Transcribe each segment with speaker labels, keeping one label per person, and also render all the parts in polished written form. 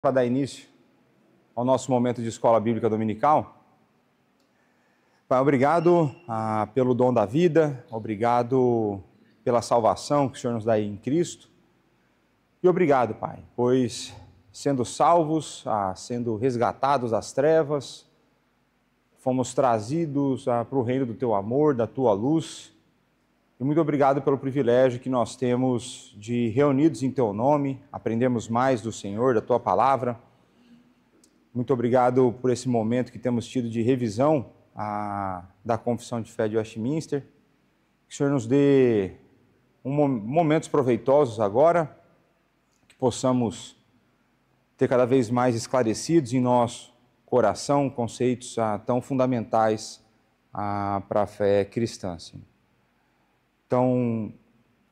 Speaker 1: Para dar início ao nosso momento de escola bíblica dominical. Pai, obrigado pelo dom da vida, obrigado pela salvação que o Senhor nos dá em Cristo. E obrigado, Pai, pois sendo salvos, sendo resgatados das trevas, fomos trazidos para o reino do Teu amor, da Tua luz. E muito obrigado pelo privilégio que nós temos de, reunidos em Teu nome, aprendermos mais do Senhor, da Tua palavra. Muito obrigado por esse momento que temos tido de revisão da Confissão de Fé de Westminster. Que o Senhor nos dê momentos proveitosos agora, que possamos ter cada vez mais esclarecidos em nosso coração conceitos tão fundamentais para a fé cristã. Senhor. Então,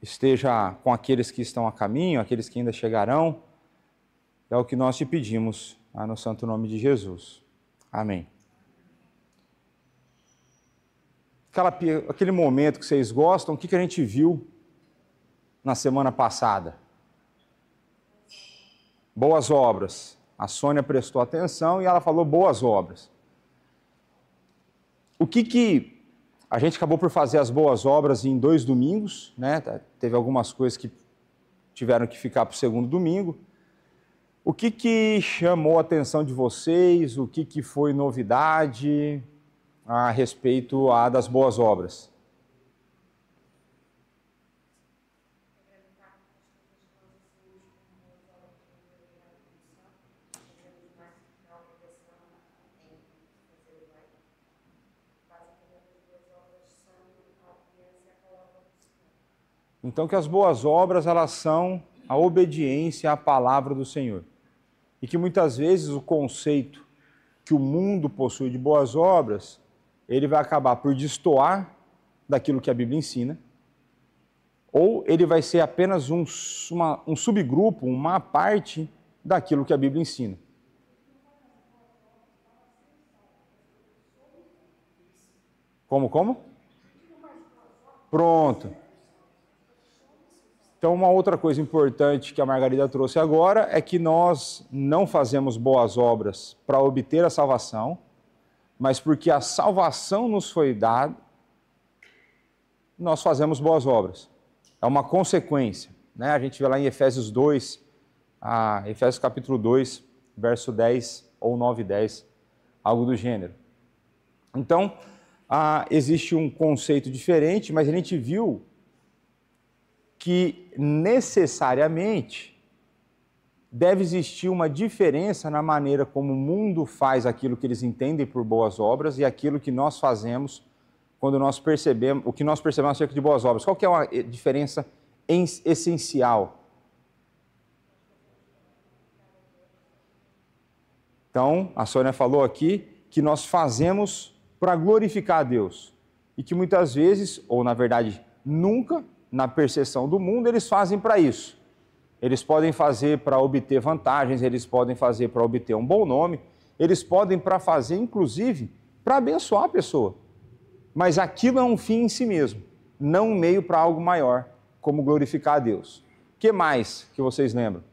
Speaker 1: esteja com aqueles que estão a caminho, aqueles que ainda chegarão. É o que nós te pedimos, no santo nome de Jesus. Amém. Aquele momento que vocês gostam, o que a gente viu na semana passada? Boas obras. A Sônia prestou atenção e ela falou boas obras. O que a gente acabou por fazer as boas obras em 2 domingos, né? Teve algumas coisas que tiveram que ficar para o segundo domingo. O que chamou a atenção de vocês? O que foi novidade a respeito das boas obras? Então, que as boas obras, elas são a obediência à palavra do Senhor. E que muitas vezes o conceito que o mundo possui de boas obras, ele vai acabar por destoar daquilo que a Bíblia ensina, ou ele vai ser apenas um subgrupo, uma parte daquilo que a Bíblia ensina. Como? Pronto. Então, uma outra coisa importante que a Margarida trouxe agora é que nós não fazemos boas obras para obter a salvação, mas porque a salvação nos foi dada, nós fazemos boas obras. É uma consequência, né? A gente vê lá em Efésios 2, Efésios capítulo 2, verso 10 ou 9 e 10, algo do gênero. Então, existe um conceito diferente, mas a gente viu que necessariamente deve existir uma diferença na maneira como o mundo faz aquilo que eles entendem por boas obras e aquilo que nós fazemos quando nós percebemos, o que nós percebemos acerca de boas obras. Qual que é a diferença essencial? Então, a Sônia falou aqui que nós fazemos para glorificar a Deus e que muitas vezes, ou na verdade nunca, na percepção do mundo, eles fazem para isso. Eles podem fazer para obter vantagens, eles podem fazer para obter um bom nome, eles podem para fazer, inclusive, para abençoar a pessoa. Mas aquilo é um fim em si mesmo, não um meio para algo maior, como glorificar a Deus. O que mais que vocês lembram?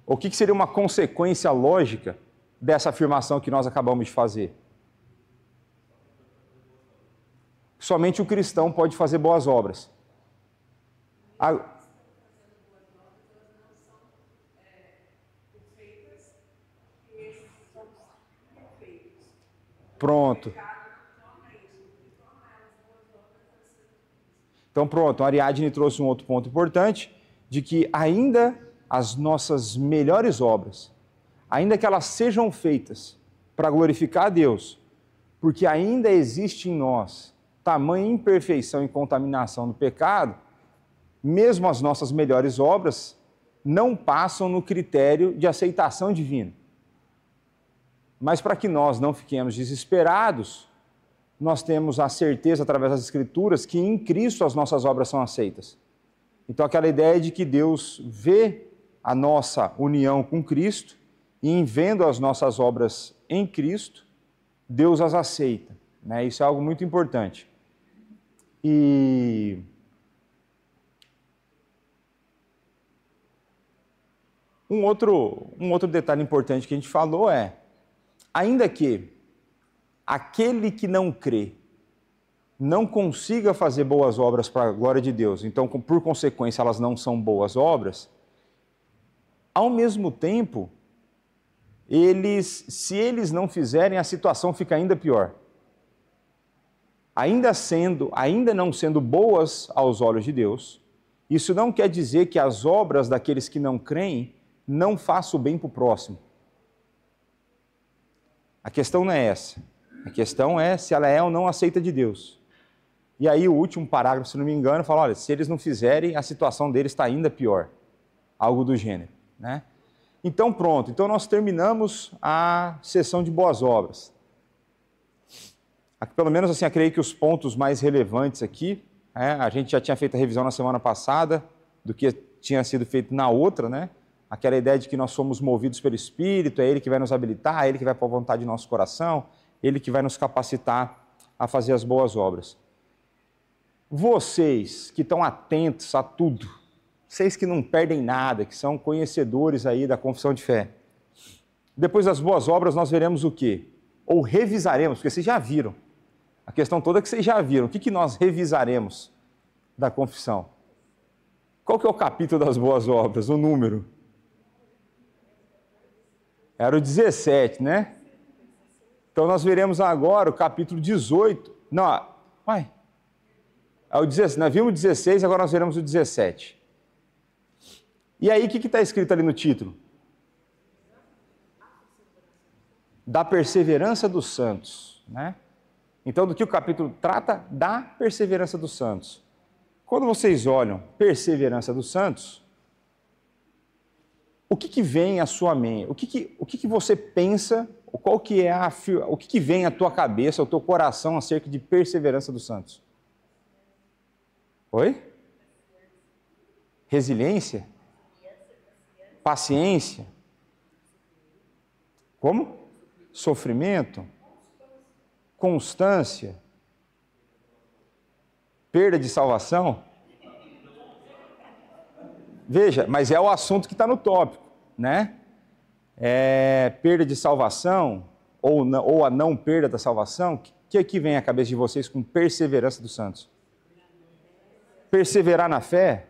Speaker 1: O que seria uma consequência lógica dessa afirmação que nós acabamos de fazer? Somente o cristão pode fazer boas obras. Pronto. Então pronto, a Ariadne trouxe um outro ponto importante, de que ainda as nossas melhores obras, ainda que elas sejam feitas para glorificar a Deus, porque ainda existe em nós tamanha imperfeição e contaminação do pecado, mesmo as nossas melhores obras não passam no critério de aceitação divina. Mas para que nós não fiquemos desesperados, nós temos a certeza, através das Escrituras, que em Cristo as nossas obras são aceitas. Então, aquela ideia de que Deus vê a nossa união com Cristo e, em vendo as nossas obras em Cristo, Deus as aceita. Né? Isso é algo muito importante. E Um outro detalhe importante que a gente falou é, ainda que aquele que não crê não consiga fazer boas obras para a glória de Deus, então, por consequência, elas não são boas obras, ao mesmo tempo, se eles não fizerem, a situação fica ainda pior. Ainda não sendo boas aos olhos de Deus, isso não quer dizer que as obras daqueles que não creem não façam bem para o próximo. A questão não é essa. A questão é se ela é ou não aceita de Deus. E aí o último parágrafo, se não me engano, fala, olha, se eles não fizerem, a situação deles está ainda pior. Algo do gênero, né? Então pronto, então nós terminamos a sessão de boas obras. Pelo menos assim, eu creio que os pontos mais relevantes aqui, a gente já tinha feito a revisão na semana passada do que tinha sido feito na outra, né? Aquela ideia de que nós somos movidos pelo Espírito, é Ele que vai nos habilitar, é Ele que vai pôr a vontade do nosso coração, Ele que vai nos capacitar a fazer as boas obras. Vocês que estão atentos a tudo, vocês que não perdem nada, que são conhecedores aí da confissão de fé, depois das boas obras nós veremos o quê? Ou revisaremos, porque vocês já viram. A questão toda é que vocês já viram. O que nós revisaremos da confissão? Qual que é o capítulo das boas obras, o número? Era o 17, né? Então nós veremos agora o capítulo 18. Não, vai. É o 16, nós vimos o 16, agora nós veremos o 17. E aí, o que está escrito ali no título? Da perseverança dos santos, né? Então, do que o capítulo trata? Da perseverança dos santos. Quando vocês olham perseverança dos santos, o que vem à sua mente? O que você pensa? Qual que é o que vem à tua cabeça, ao teu coração acerca de perseverança dos santos? Oi? Resiliência? Paciência? Como? Sofrimento? Constância? Perda de salvação? Veja, mas é o assunto que está no tópico, né? Perda de salvação ou a não perda da salvação. O que vem à cabeça de vocês com perseverança dos santos? Perseverar na fé?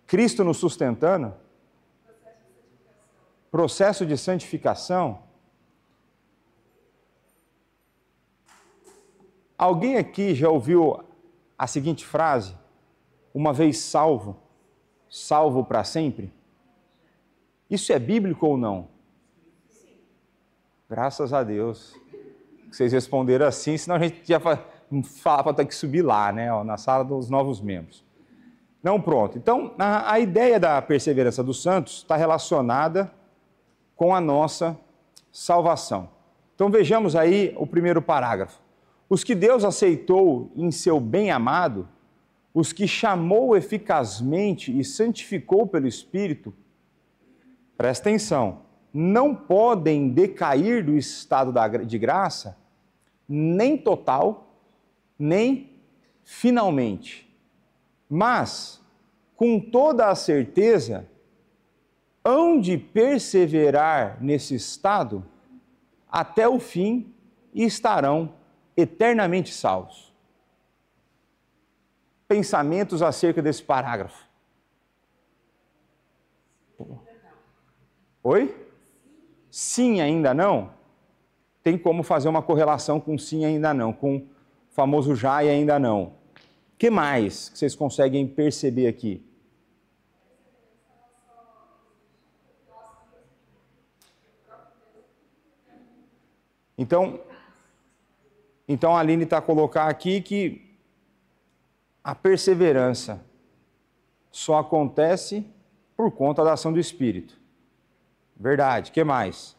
Speaker 1: Cristo nos sustentando? Processo de santificação? Alguém aqui já ouviu a seguinte frase? Uma vez salvo, salvo para sempre? Isso é bíblico ou não? Graças a Deus. Vocês responderam assim, senão a gente ia falar para ter que subir lá, né, na sala dos novos membros. Não, pronto. Então, a ideia da perseverança dos santos está relacionada com a nossa salvação. Então, vejamos aí o primeiro parágrafo. Os que Deus aceitou em seu bem-amado, os que chamou eficazmente e santificou pelo Espírito, presta atenção, não podem decair do estado de graça, nem total, nem finalmente. Mas, com toda a certeza, hão de perseverar nesse estado até o fim e estarão eternamente salvos. Pensamentos acerca desse parágrafo. Oi? Sim, ainda não? Tem como fazer uma correlação com sim, ainda não, com o famoso já e ainda não. O que mais que vocês conseguem perceber aqui? Então a Aline está a colocar aqui que a perseverança só acontece por conta da ação do Espírito. Verdade. O que mais?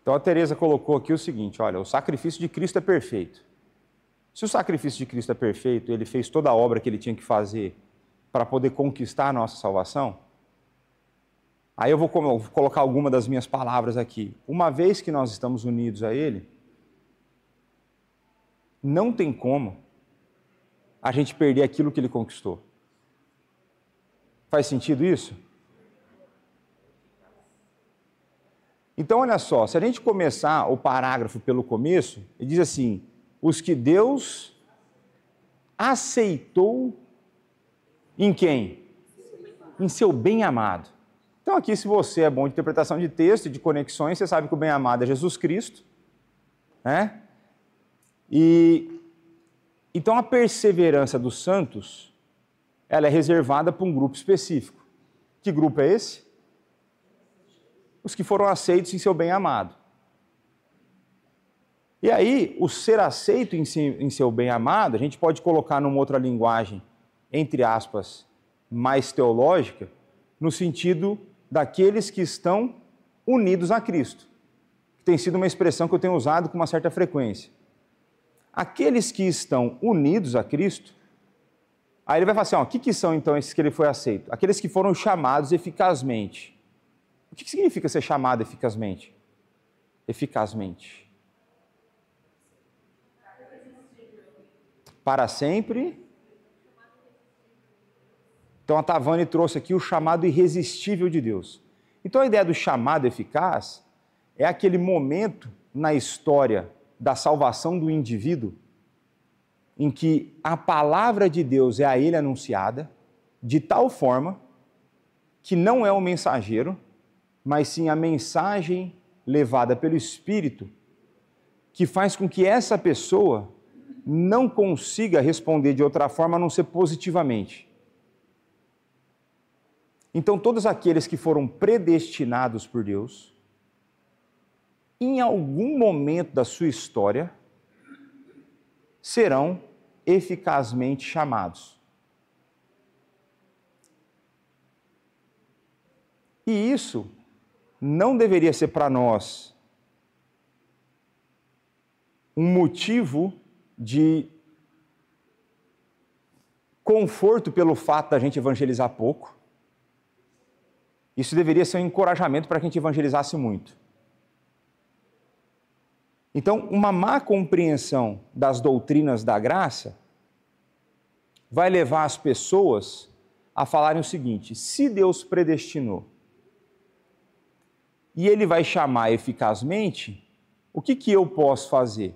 Speaker 1: Então a Teresa colocou aqui o seguinte, olha, o sacrifício de Cristo é perfeito. Se o sacrifício de Cristo é perfeito, ele fez toda a obra que ele tinha que fazer para poder conquistar a nossa salvação, aí eu vou colocar alguma das minhas palavras aqui. Uma vez que nós estamos unidos a ele, não tem como a gente perder aquilo que ele conquistou. Faz sentido isso? Então, olha só, se a gente começar o parágrafo pelo começo, ele diz assim, os que Deus aceitou em quem? Em seu bem-amado. Então, aqui, se você é bom de interpretação de texto e de conexões, você sabe que o bem-amado é Jesus Cristo, né? Então, a perseverança dos santos, ela é reservada para um grupo específico. Que grupo é esse? Os que foram aceitos em seu bem-amado. E aí, o ser aceito em seu bem-amado, a gente pode colocar numa outra linguagem, entre aspas, mais teológica, no sentido daqueles que estão unidos a Cristo, que tem sido uma expressão que eu tenho usado com uma certa frequência. Aqueles que estão unidos a Cristo, aí ele vai falar assim, ó, o que são então esses que ele foi aceito? Aqueles que foram chamados eficazmente. O que significa ser chamado eficazmente? Eficazmente. Para sempre. Então a Tavani trouxe aqui o chamado irresistível de Deus. Então a ideia do chamado eficaz é aquele momento na história da salvação do indivíduo em que a palavra de Deus é a ele anunciada de tal forma que não é o mensageiro, mas sim a mensagem levada pelo Espírito, que faz com que essa pessoa não consiga responder de outra forma a não ser positivamente. Então, todos aqueles que foram predestinados por Deus, em algum momento da sua história, serão eficazmente chamados. E isso não deveria ser para nós um motivo de conforto pelo fato da gente evangelizar pouco. Isso deveria ser um encorajamento para que a gente evangelizasse muito. Então, uma má compreensão das doutrinas da graça vai levar as pessoas a falarem o seguinte, se Deus predestinou e ele vai chamar eficazmente, o que eu posso fazer?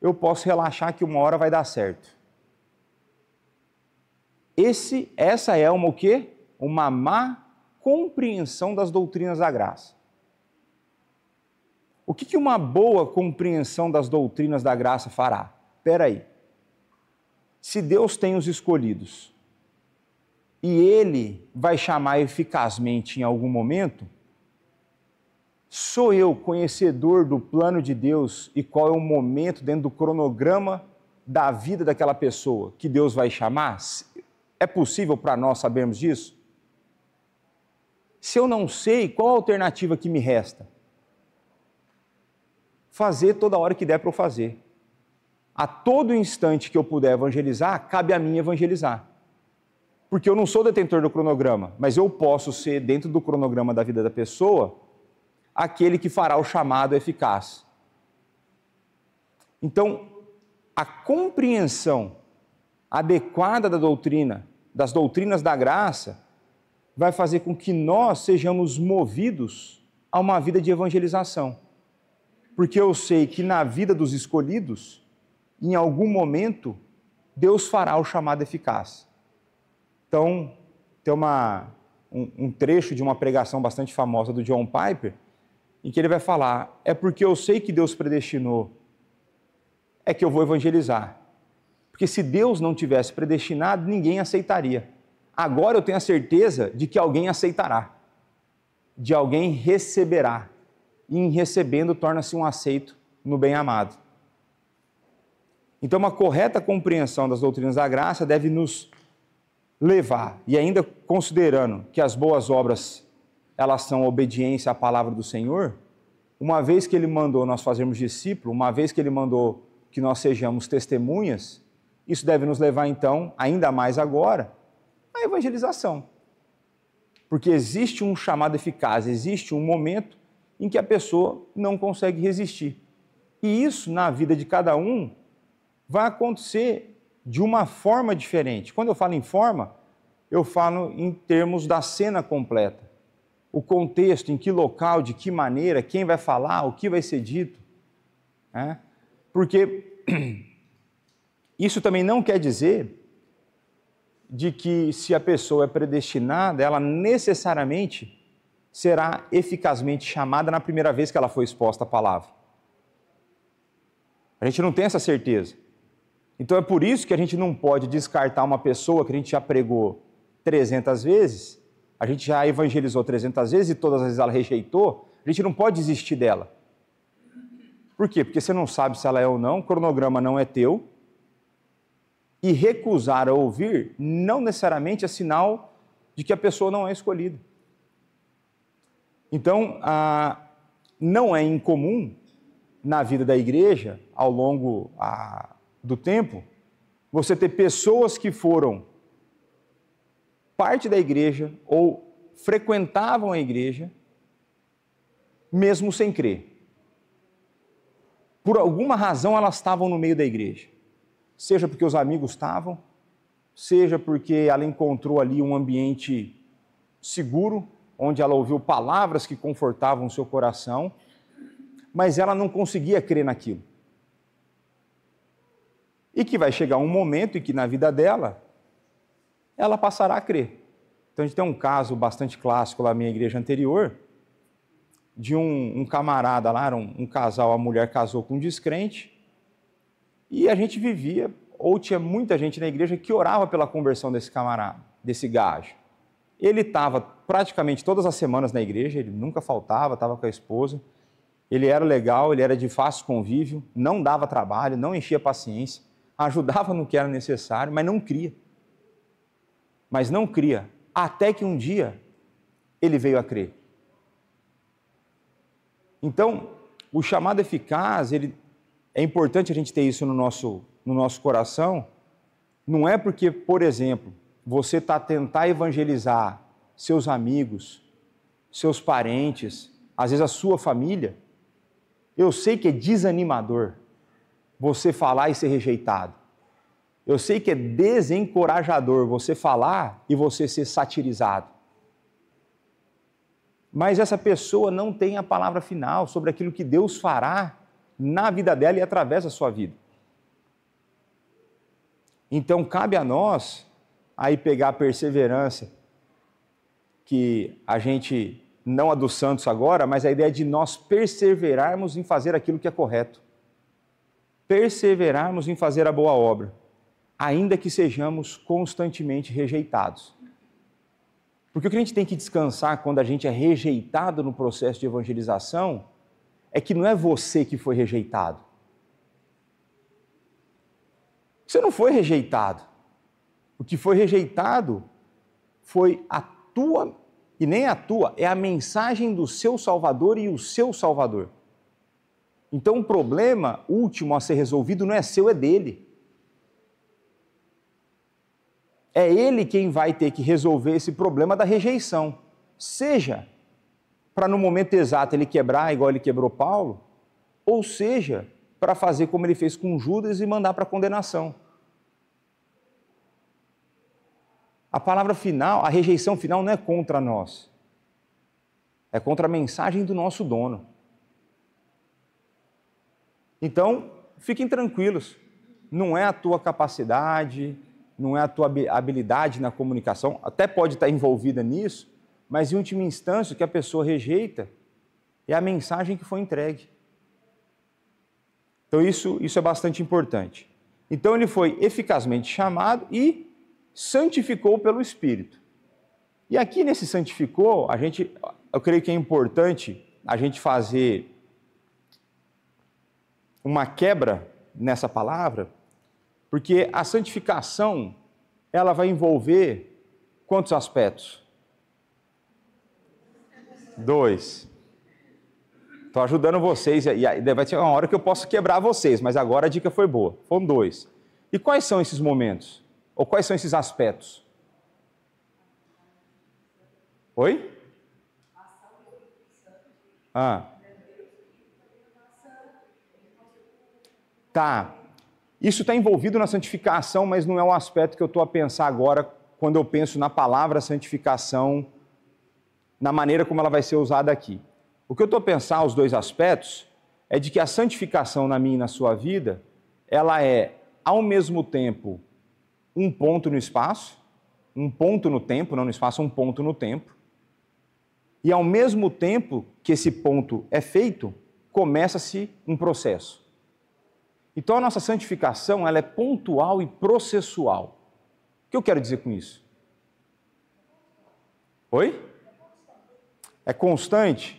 Speaker 1: Eu posso relaxar que uma hora vai dar certo. Essa é uma o quê? Uma má compreensão das doutrinas da graça. O que uma boa compreensão das doutrinas da graça fará? Espera aí. Se Deus tem os escolhidos e ele vai chamar eficazmente em algum momento, sou eu conhecedor do plano de Deus e qual é o momento dentro do cronograma da vida daquela pessoa que Deus vai chamar? É possível para nós sabermos disso? Se eu não sei, qual a alternativa que me resta? Fazer toda hora que der para eu fazer. A todo instante que eu puder evangelizar, cabe a mim evangelizar. Porque eu não sou detentor do cronograma, mas eu posso ser, dentro do cronograma da vida da pessoa, aquele que fará o chamado eficaz. Então, a compreensão adequada da doutrina, das doutrinas da graça, vai fazer com que nós sejamos movidos a uma vida de evangelização. Porque eu sei que na vida dos escolhidos, em algum momento, Deus fará o chamado eficaz. Então, tem um trecho de uma pregação bastante famosa do John Piper, em que ele vai falar, é porque eu sei que Deus predestinou, é que eu vou evangelizar. Porque se Deus não tivesse predestinado, ninguém aceitaria. Agora eu tenho a certeza de que alguém aceitará, de alguém receberá. E em recebendo, torna-se um aceito no bem-amado. Então, uma correta compreensão das doutrinas da graça deve nos levar, e ainda considerando que as boas obras, elas são obediência à palavra do Senhor, uma vez que Ele mandou nós fazermos discípulo, uma vez que Ele mandou que nós sejamos testemunhas, isso deve nos levar, então, ainda mais agora, à evangelização. Porque existe um chamado eficaz, existe um momento em que a pessoa não consegue resistir. E isso, na vida de cada um, vai acontecer de uma forma diferente. Quando eu falo em forma, eu falo em termos da cena completa. O contexto, em que local, de que maneira, quem vai falar, o que vai ser dito. Né? Porque isso também não quer dizer de que se a pessoa é predestinada, ela necessariamente será eficazmente chamada na primeira vez que ela for exposta à palavra. A gente não tem essa certeza. Então é por isso que a gente não pode descartar uma pessoa que a gente já pregou 300 vezes, a gente já evangelizou 300 vezes e todas as vezes ela rejeitou, a gente não pode desistir dela. Por quê? Porque você não sabe se ela é ou não, o cronograma não é teu, e recusar a ouvir não necessariamente é sinal de que a pessoa não é escolhida. Então, não é incomum na vida da igreja, ao longo do tempo, você ter pessoas que foram parte da igreja ou frequentavam a igreja, mesmo sem crer. Por alguma razão elas estavam no meio da igreja. Seja porque os amigos estavam, seja porque ela encontrou ali um ambiente seguro, onde ela ouviu palavras que confortavam o seu coração, mas ela não conseguia crer naquilo. E que vai chegar um momento em que na vida dela, ela passará a crer. Então a gente tem um caso bastante clássico lá na minha igreja anterior, de um camarada lá, um casal, a mulher casou com um descrente, e a gente vivia, ou tinha muita gente na igreja que orava pela conversão desse camarada, desse gajo. Ele estava praticamente todas as semanas na igreja, ele nunca faltava, estava com a esposa, ele era legal, ele era de fácil convívio, não dava trabalho, não enchia paciência, ajudava no que era necessário, mas não cria. Mas não cria, até que um dia ele veio a crer. Então, o chamado eficaz, é importante a gente ter isso no nosso coração, não é porque, por exemplo, você está a tentar evangelizar seus amigos, seus parentes, às vezes a sua família, eu sei que é desanimador você falar e ser rejeitado. Eu sei que é desencorajador você falar e você ser satirizado. Mas essa pessoa não tem a palavra final sobre aquilo que Deus fará na vida dela e através da sua vida. Então, cabe a nós aí pegar a perseverança, que a gente, não a dos santos agora, mas a ideia de nós perseverarmos em fazer aquilo que é correto. Perseverarmos em fazer a boa obra, ainda que sejamos constantemente rejeitados. Porque o que a gente tem que descansar quando a gente é rejeitado no processo de evangelização é que não é você que foi rejeitado. Você não foi rejeitado. O que foi rejeitado foi a tua, e nem a tua, é a mensagem do seu Salvador e o seu Salvador. Então o problema último a ser resolvido não é seu, é dele. É ele quem vai ter que resolver esse problema da rejeição. Seja para no momento exato ele quebrar igual ele quebrou Paulo, ou seja, para fazer como ele fez com Judas e mandar para a condenação. A palavra final, a rejeição final não é contra nós, é contra a mensagem do nosso dono. Então, fiquem tranquilos, não é a tua capacidade, não é a tua habilidade na comunicação, até pode estar envolvida nisso, mas em última instância o que a pessoa rejeita é a mensagem que foi entregue. Então isso é bastante importante. Então ele foi eficazmente chamado e santificou pelo Espírito. E aqui nesse santificou, eu creio que é importante a gente fazer uma quebra nessa palavra, porque a santificação, ela vai envolver quantos aspectos? 2. Estou ajudando vocês, e vai ter uma hora que eu posso quebrar vocês, mas agora a dica foi boa. Foram 2. E quais são esses momentos? Ou quais são esses aspectos? Oi? Tá. Isso está envolvido na santificação, mas não é um aspecto que eu estou a pensar agora quando eu penso na palavra santificação, na maneira como ela vai ser usada aqui. O que eu estou a pensar, os 2 aspectos, é de que a santificação na minha e na sua vida, ela é, ao mesmo tempo, um ponto no espaço, um ponto no tempo, não no espaço, um ponto no tempo. E ao mesmo tempo que esse ponto é feito, começa-se um processo. Então a nossa santificação, ela é pontual e processual. O que eu quero dizer com isso? Oi? É constante?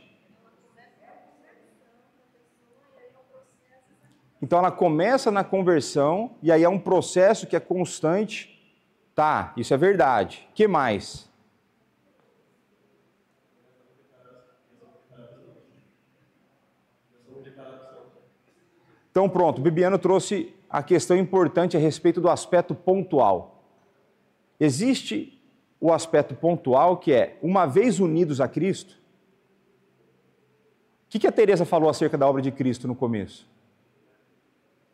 Speaker 1: Então ela começa na conversão e aí é um processo que é constante. Tá, isso é verdade. O que mais? Então pronto, o Bibiano trouxe a questão importante a respeito do aspecto pontual. Existe o aspecto pontual que é, uma vez unidos a Cristo, o que a Teresa falou acerca da obra de Cristo no começo?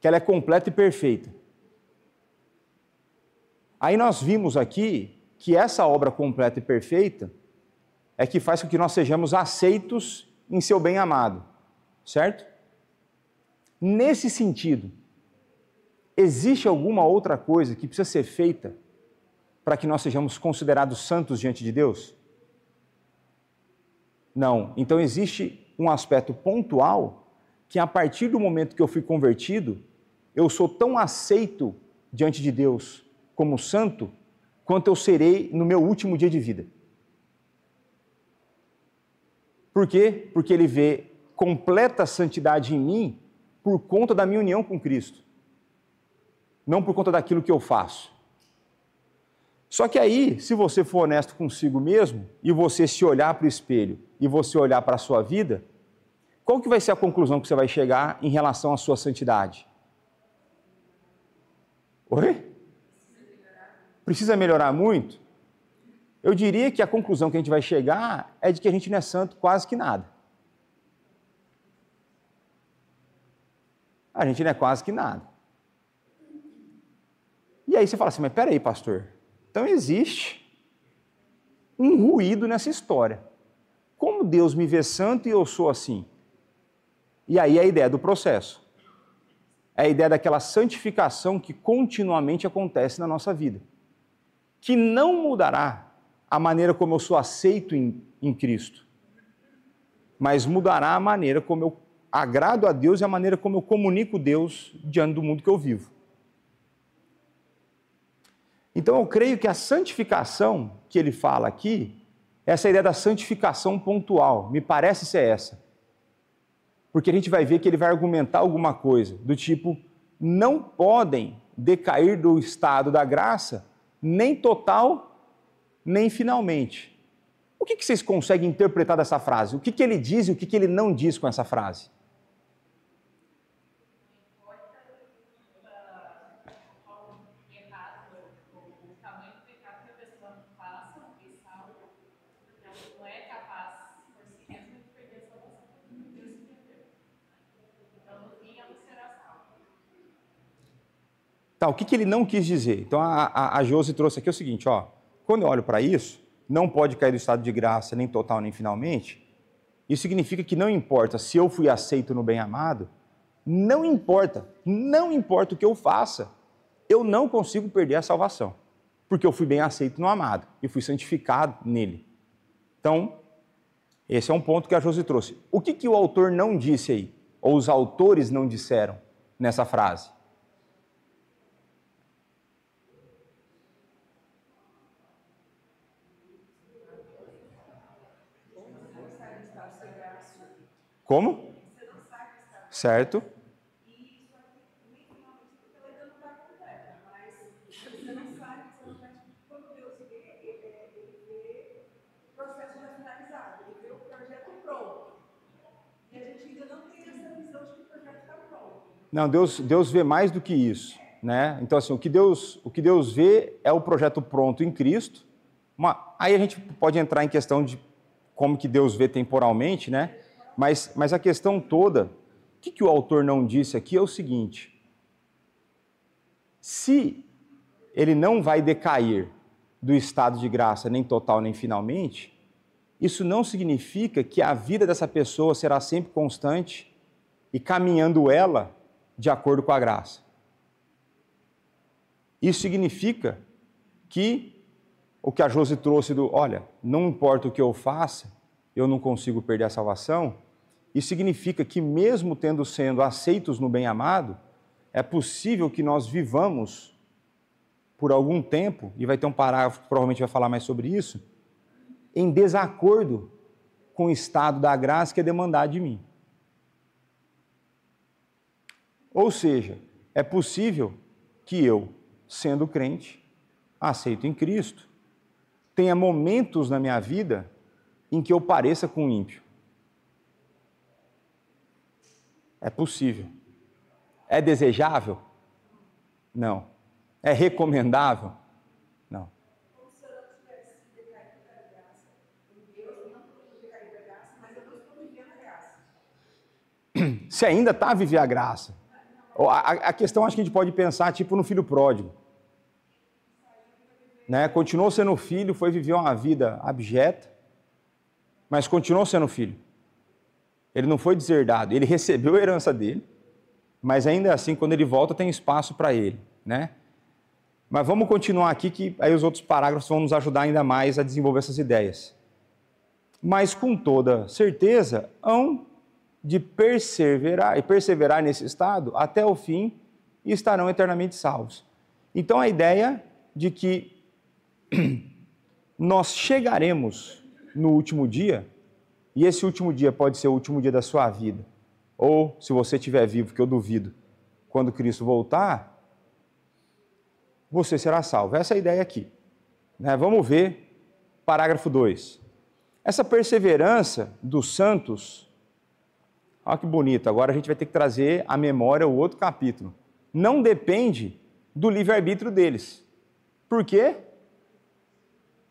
Speaker 1: Que ela é completa e perfeita. Aí nós vimos aqui que essa obra completa e perfeita é que faz com que nós sejamos aceitos em seu bem-amado, certo? Nesse sentido, existe alguma outra coisa que precisa ser feita para que nós sejamos considerados santos diante de Deus? Não. Então existe um aspecto pontual que a partir do momento que eu fui convertido, eu sou tão aceito diante de Deus como santo, quanto eu serei no meu último dia de vida. Por quê? Porque ele vê completa santidade em mim por conta da minha união com Cristo, não por conta daquilo que eu faço. Só que aí, se você for honesto consigo mesmo, e você se olhar para o espelho, e você olhar para a sua vida, qual que vai ser a conclusão que você vai chegar em relação à sua santidade? Oi? Precisa melhorar muito? Eu diria que a conclusão que a gente vai chegar é de que a gente não é santo quase que nada. A gente não é quase que nada. E aí você fala assim, mas peraí, pastor, então existe um ruído nessa história. Como Deus me vê santo e eu sou assim? E aí é a ideia do processo. É a ideia daquela santificação que continuamente acontece na nossa vida. Que não mudará a maneira como eu sou aceito em Cristo, mas mudará a maneira como eu agrado a Deus e a maneira como eu comunico Deus diante do mundo que eu vivo. Então eu creio que a santificação que ele fala aqui, essa ideia da santificação pontual, me parece ser essa. Porque a gente vai ver que ele vai argumentar alguma coisa do tipo, não podem decair do estado da graça, nem total, nem finalmente. O que vocês conseguem interpretar dessa frase? O que ele diz e o que ele não diz com essa frase? Tá, o que ele não quis dizer? Então a Josi trouxe aqui o seguinte, ó, quando eu olho para isso, não pode cair do estado de graça, nem total, nem finalmente, isso significa que não importa se eu fui aceito no bem-amado, não importa o que eu faça, eu não consigo perder a salvação, porque eu fui bem aceito no amado e fui santificado nele. Então, esse é um ponto que a Josi trouxe. O que o autor não disse aí, ou os autores não disseram nessa frase? Como? Certo. Não, Deus vê mais do que isso, né? Então, assim, o que Deus vê é o projeto pronto em Cristo. Aí a gente pode entrar em questão de como que Deus vê temporalmente, né? Mas a questão toda, o que o autor não disse aqui é o seguinte: se ele não vai decair do estado de graça, nem total, nem finalmente, isso não significa que a vida dessa pessoa será sempre constante e caminhando ela de acordo com a graça. Isso significa que o que a Josi trouxe olha, não importa o que eu faça, eu não consigo perder a salvação, isso significa que mesmo sendo aceitos no bem-amado, é possível que nós vivamos por algum tempo, e vai ter um parágrafo que provavelmente vai falar mais sobre isso, em desacordo com o estado da graça que é demandado de mim. Ou seja, é possível que eu, sendo crente, aceito em Cristo, tenha momentos na minha vida em que eu pareça com um ímpio. É possível. É desejável? Não. É recomendável? Não.
Speaker 2: Como se eu não tivesse decaído da graça, em Deus, eu não estou decaído da graça, mas eu não estou vivendo a graça.
Speaker 1: Você ainda está a viver a graça. A questão, acho que a gente pode pensar, tipo no filho pródigo. Né? Continuou sendo filho, foi viver uma vida abjeta, mas continuou sendo filho. Ele não foi deserdado, ele recebeu a herança dele, mas ainda assim, quando ele volta, tem espaço para ele, né? Mas vamos continuar aqui, que aí os outros parágrafos vão nos ajudar ainda mais a desenvolver essas ideias. Mas com toda certeza, hão de perseverar nesse estado até o fim e estarão eternamente salvos. Então a ideia de que nós chegaremos no último dia, e esse último dia pode ser o último dia da sua vida, ou se você estiver vivo, que eu duvido, quando Cristo voltar, você será salvo. Essa é a ideia aqui. Né? Vamos ver parágrafo 2. Essa perseverança dos santos, olha que bonito, agora a gente vai ter que trazer à memória o outro capítulo. Não depende do livre-arbítrio deles. Por quê?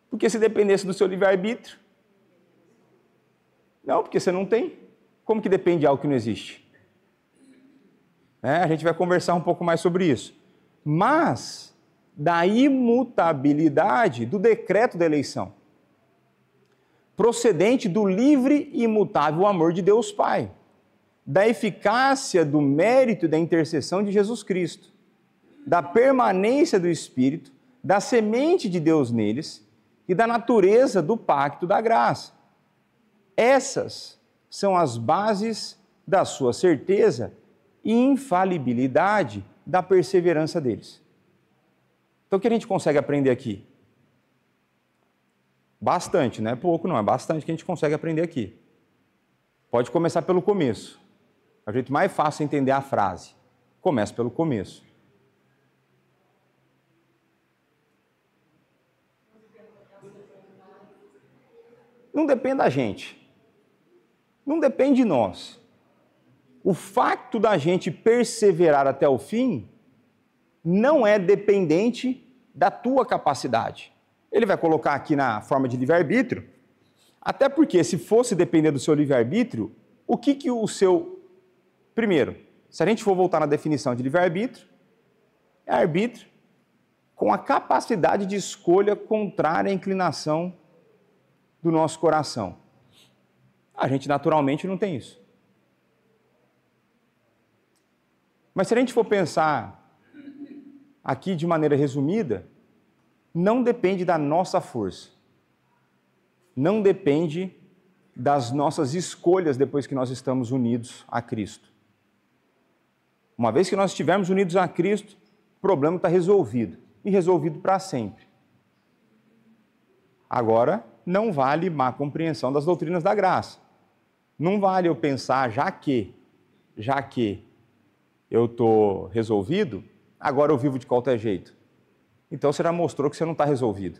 Speaker 1: Porque se dependesse do seu livre-arbítrio, não, porque você não tem. Como que depende de algo que não existe? A gente vai conversar um pouco mais sobre isso. Mas da imutabilidade do decreto da eleição, procedente do livre e imutável amor de Deus Pai, da eficácia do mérito e da intercessão de Jesus Cristo, da permanência do Espírito, da semente de Deus neles e da natureza do pacto da graça. Essas são as bases da sua certeza e infalibilidade da perseverança deles. Então, o que a gente consegue aprender aqui? Bastante, não é pouco não, é bastante que a gente consegue aprender aqui. Pode começar pelo começo. É o jeito mais fácil de entender a frase. Começa pelo começo. Não depende da gente. Não depende de nós. O fato da gente perseverar até o fim não é dependente da tua capacidade. Ele vai colocar aqui na forma de livre-arbítrio, até porque se fosse depender do seu livre-arbítrio, o que o seu... Primeiro, se a gente for voltar na definição de livre-arbítrio, é arbítrio com a capacidade de escolha contrária à inclinação do nosso coração. A gente naturalmente não tem isso. Mas se a gente for pensar aqui de maneira resumida, não depende da nossa força. Não depende das nossas escolhas depois que nós estamos unidos a Cristo. Uma vez que nós estivermos unidos a Cristo, o problema está resolvido. E resolvido para sempre. Agora, não vale má compreensão das doutrinas da graça. Não vale eu pensar, já que eu estou resolvido, agora eu vivo de qualquer jeito. Então você já mostrou que você não está resolvido.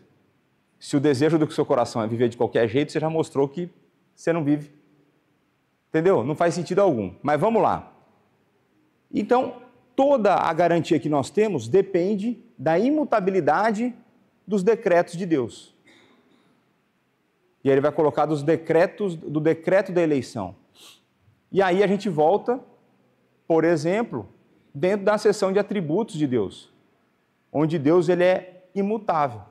Speaker 1: Se o desejo do seu coração é viver de qualquer jeito, você já mostrou que você não vive. Entendeu? Não faz sentido algum. Mas vamos lá. Então, toda a garantia que nós temos depende da imutabilidade dos decretos de Deus. E aí ele vai colocar do decreto da eleição. E aí a gente volta, por exemplo, dentro da seção de atributos de Deus, onde Deus ele é imutável.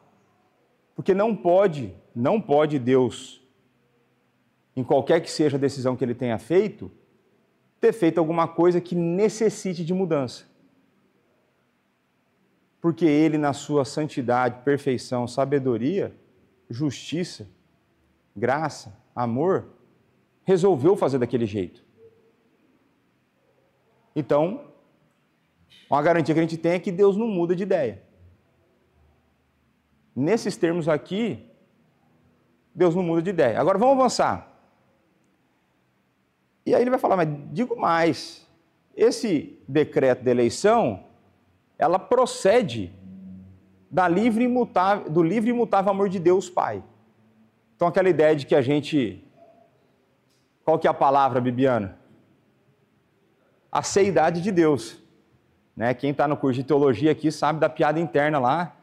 Speaker 1: Porque não pode Deus, em qualquer que seja a decisão que ele tenha feito, ter feito alguma coisa que necessite de mudança. Porque ele, na sua santidade, perfeição, sabedoria, justiça, graça, amor, resolveu fazer daquele jeito. Então, uma garantia que a gente tem é que Deus não muda de ideia. Nesses termos aqui, Deus não muda de ideia. Agora vamos avançar. E aí ele vai falar, mas digo mais, esse decreto de eleição, ela procede do livre e imutável amor de Deus Pai. Então aquela ideia de que a gente... Qual que é a palavra, Bibiana? A seidade de Deus. Né? Quem está no curso de teologia aqui sabe da piada interna lá.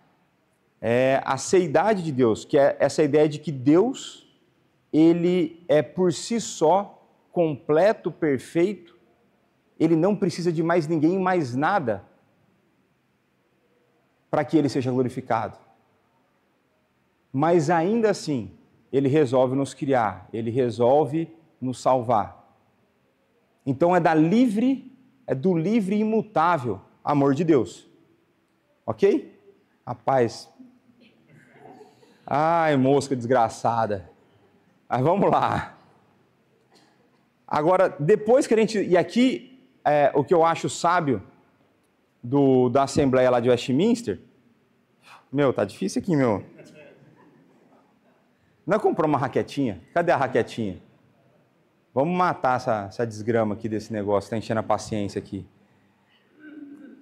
Speaker 1: É a seidade de Deus, que é essa ideia de que Deus, ele é por si só completo, perfeito, ele não precisa de mais ninguém, mais nada, para que ele seja glorificado. Mas ainda assim, ele resolve nos criar, ele resolve nos salvar. Então é do livre e imutável amor de Deus. Ok? Rapaz. Ai, mosca desgraçada. Mas vamos lá. Agora, depois que a gente... E aqui, o que eu acho sábio da Assembleia lá de Westminster... Meu, tá difícil aqui, meu. Não comprou uma raquetinha? Cadê a raquetinha? Vamos matar essa desgrama aqui desse negócio, tá enchendo a paciência aqui.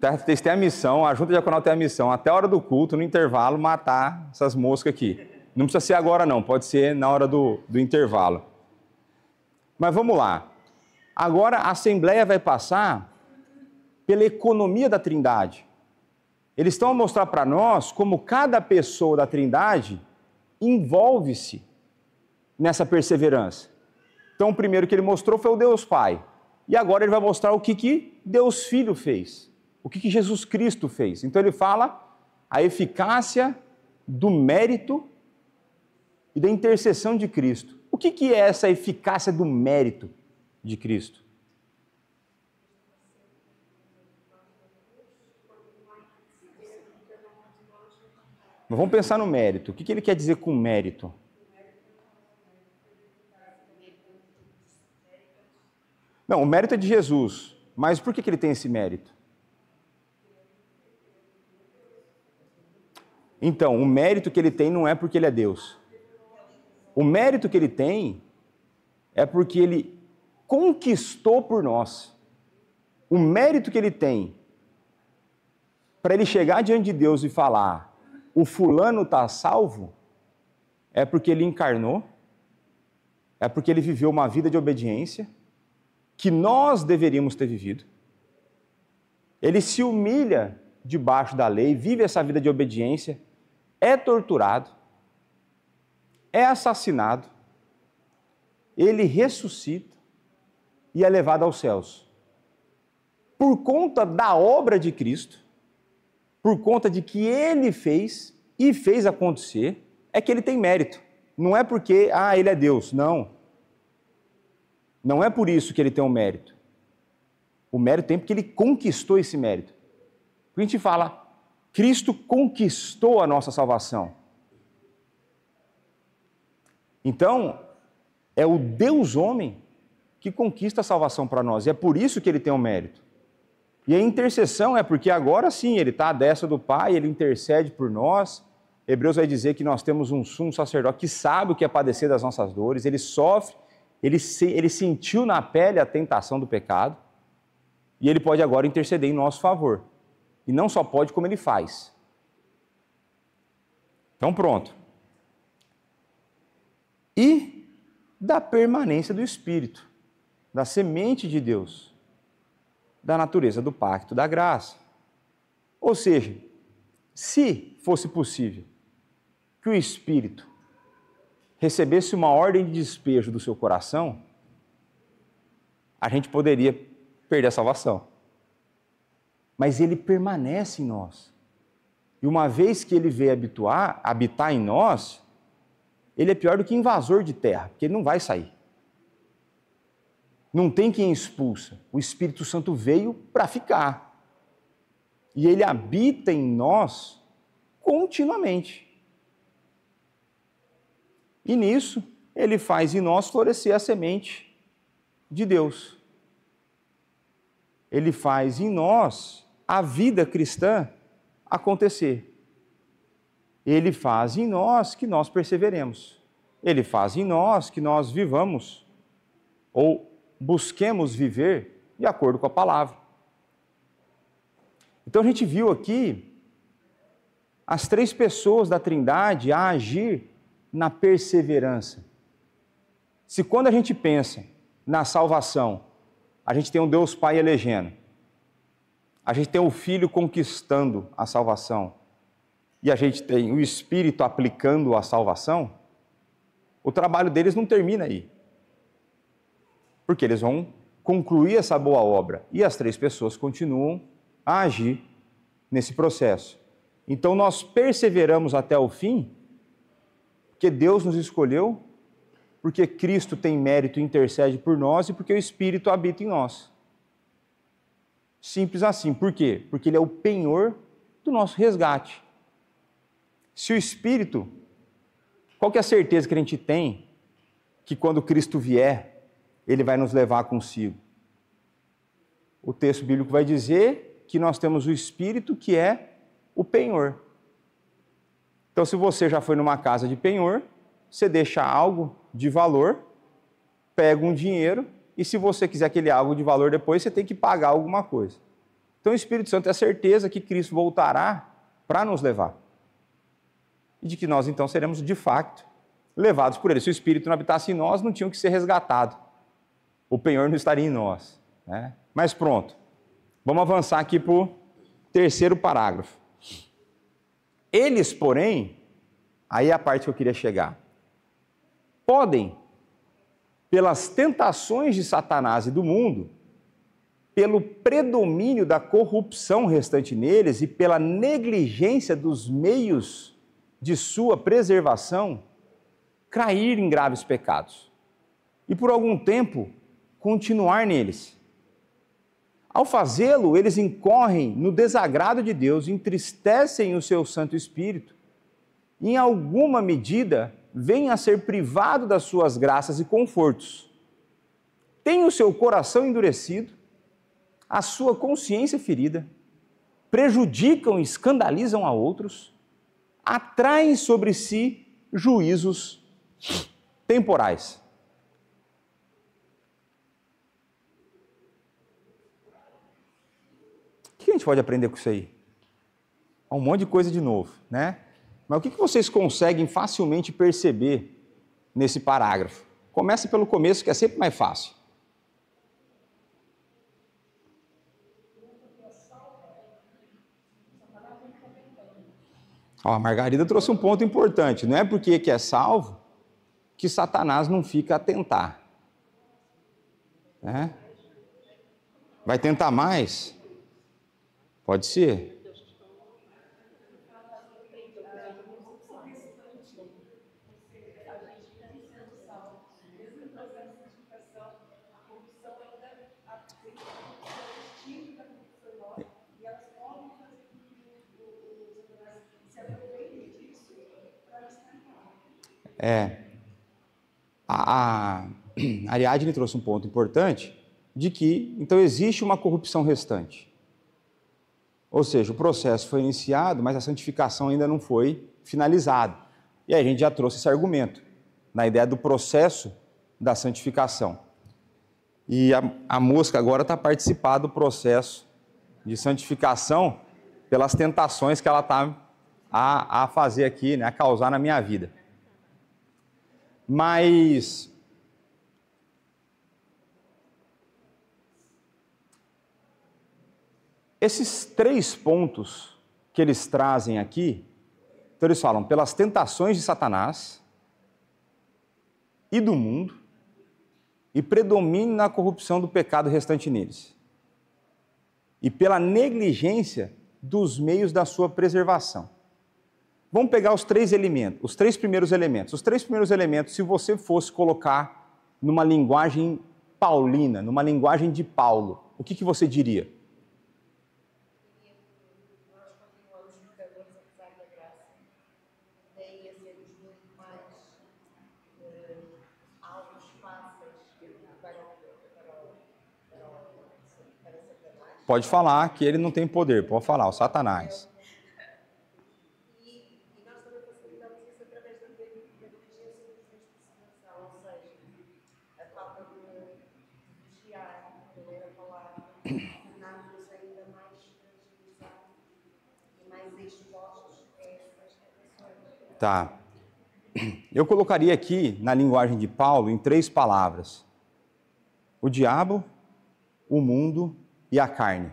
Speaker 1: Vocês têm a missão, a Junta Diaconal tem a missão, até a hora do culto, no intervalo, matar essas moscas aqui. Não precisa ser agora não, pode ser na hora do intervalo. Mas vamos lá. Agora a Assembleia vai passar pela economia da Trindade. Eles estão a mostrar para nós como cada pessoa da Trindade envolve-se nessa perseverança. Então o primeiro que ele mostrou foi o Deus Pai. E agora ele vai mostrar o que Deus Filho fez. O que Jesus Cristo fez. Então ele fala a eficácia do mérito e da intercessão de Cristo. O que é essa eficácia do mérito de Cristo? Mas vamos pensar no mérito. O que ele quer dizer com mérito? Não, o mérito é de Jesus. Mas por que ele tem esse mérito? Então, o mérito que ele tem não é porque ele é Deus. O mérito que ele tem é porque ele conquistou por nós. O mérito que ele tem para ele chegar diante de Deus e falar, o fulano está salvo, é porque ele encarnou, é porque ele viveu uma vida de obediência que nós deveríamos ter vivido. Ele se humilha debaixo da lei, vive essa vida de obediência, é torturado, é assassinado, ele ressuscita e é levado aos céus. Por conta da obra de Cristo, por conta de que ele fez e fez acontecer, é que ele tem mérito. Não é porque, ele é Deus, não. Não é por isso que ele tem um mérito. O mérito tem porque ele conquistou esse mérito. Porque a gente fala, Cristo conquistou a nossa salvação. Então, é o Deus homem que conquista a salvação para nós. E é por isso que ele tem um mérito. E a intercessão é porque agora sim, ele está à destra do Pai, ele intercede por nós. Hebreus vai dizer que nós temos um sumo sacerdote que sabe o que é padecer das nossas dores, ele sofre, ele sentiu na pele a tentação do pecado, e ele pode agora interceder em nosso favor. E não só pode, como ele faz. Então pronto. E da permanência do Espírito, da semente de Deus. da natureza do pacto da graça. Ou seja, se fosse possível que o Espírito recebesse uma ordem de despejo do seu coração, a gente poderia perder a salvação. Mas ele permanece em nós. E uma vez que ele veio habitar em nós, ele é pior do que invasor de terra, porque ele não vai sair. Não tem quem expulsa. O Espírito Santo veio para ficar. E ele habita em nós continuamente. E nisso, ele faz em nós florescer a semente de Deus. Ele faz em nós a vida cristã acontecer. Ele faz em nós que nós perseveremos. Ele faz em nós que nós vivamos ou busquemos viver de acordo com a palavra. Então a gente viu aqui as três pessoas da Trindade a agir na perseverança. Se quando a gente pensa na salvação, a gente tem um Deus Pai elegendo, a gente tem o Filho conquistando a salvação e a gente tem o Espírito aplicando a salvação, o trabalho deles não termina aí. Porque eles vão concluir essa boa obra e as três pessoas continuam a agir nesse processo. Então nós perseveramos até o fim, porque Deus nos escolheu, porque Cristo tem mérito e intercede por nós e porque o Espírito habita em nós. Simples assim. Por quê? Porque Ele é o penhor do nosso resgate. Se o Espírito, qual que é a certeza que a gente tem que quando Cristo vier, Ele vai nos levar consigo? O texto bíblico vai dizer que nós temos o Espírito que é o penhor. Então, se você já foi numa casa de penhor, você deixa algo de valor, pega um dinheiro, e se você quiser aquele algo de valor depois, você tem que pagar alguma coisa. Então, o Espírito Santo é a certeza que Cristo voltará para nos levar. E de que nós, então, seremos, de fato, levados por Ele. Se o Espírito não habitasse em nós, não tinham que ser resgatados. O penhor não estaria em nós, né? Mas pronto. Vamos avançar aqui para o terceiro parágrafo. Eles, porém, aí é a parte que eu queria chegar, podem, pelas tentações de Satanás e do mundo, pelo predomínio da corrupção restante neles e pela negligência dos meios de sua preservação, cair em graves pecados e por algum tempo continuar neles. Ao fazê-lo, eles incorrem no desagrado de Deus, entristecem o seu Santo Espírito e, em alguma medida, vêm a ser privado das suas graças e confortos. Têm o seu coração endurecido, a sua consciência ferida, prejudicam e escandalizam a outros, atraem sobre si juízos temporais. O que a gente pode aprender com isso aí? Um monte de coisa de novo, né? Mas o que vocês conseguem facilmente perceber nesse parágrafo? Começa pelo começo, que é sempre mais fácil. A Margarida trouxe um ponto importante. Não é porque que é salvo que Satanás não fica a tentar. Né? Vai tentar mais? Pode ser. A Ariadne trouxe um ponto importante de que, então, existe uma corrupção restante. Ou seja, o processo foi iniciado, mas a santificação ainda não foi finalizada. E aí a gente já trouxe esse argumento, na ideia do processo da santificação. E a mosca agora está participando do processo de santificação pelas tentações que ela está a fazer aqui, né, a causar na minha vida. Mas Esses 3 pontos que eles trazem aqui, então eles falam pelas tentações de Satanás e do mundo, e predomínio na corrupção do pecado restante neles, e pela negligência dos meios da sua preservação. Vamos pegar os 3 elementos, os 3 primeiros elementos. Os 3 primeiros elementos, se você fosse colocar numa linguagem paulina, numa linguagem de Paulo, o que você diria?
Speaker 2: Nós continuamos pecadores apesar da graça. Daí a sermos muito mais alvos fáceis para Satanás.
Speaker 1: Pode falar que ele não tem poder, pode falar, o Satanás.
Speaker 2: E nós também facilitamos isso através da negligência dos meios de preservação, ou seja, a falta de vigiar, de ler a palavra, tornar-nos ainda mais fragilizados e mais expostos a essas tentações.
Speaker 1: Tá. Eu colocaria aqui, na linguagem de Paulo, em 3 palavras. O diabo, o mundo e a carne.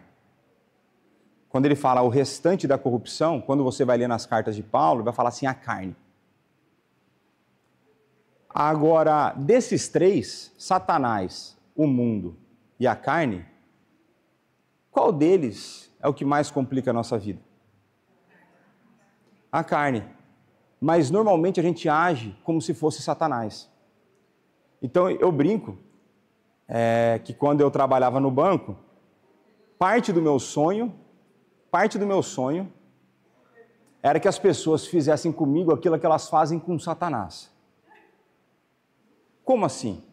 Speaker 1: Quando ele fala o restante da corrupção, quando você vai ler nas cartas de Paulo, vai falar assim, a carne. Agora, desses 3, Satanás, o mundo e a carne, qual deles é o que mais complica a nossa vida? A carne. Mas normalmente a gente age como se fosse Satanás. Então eu brinco que quando eu trabalhava no banco, parte do meu sonho era que as pessoas fizessem comigo aquilo que elas fazem com Satanás. Como assim?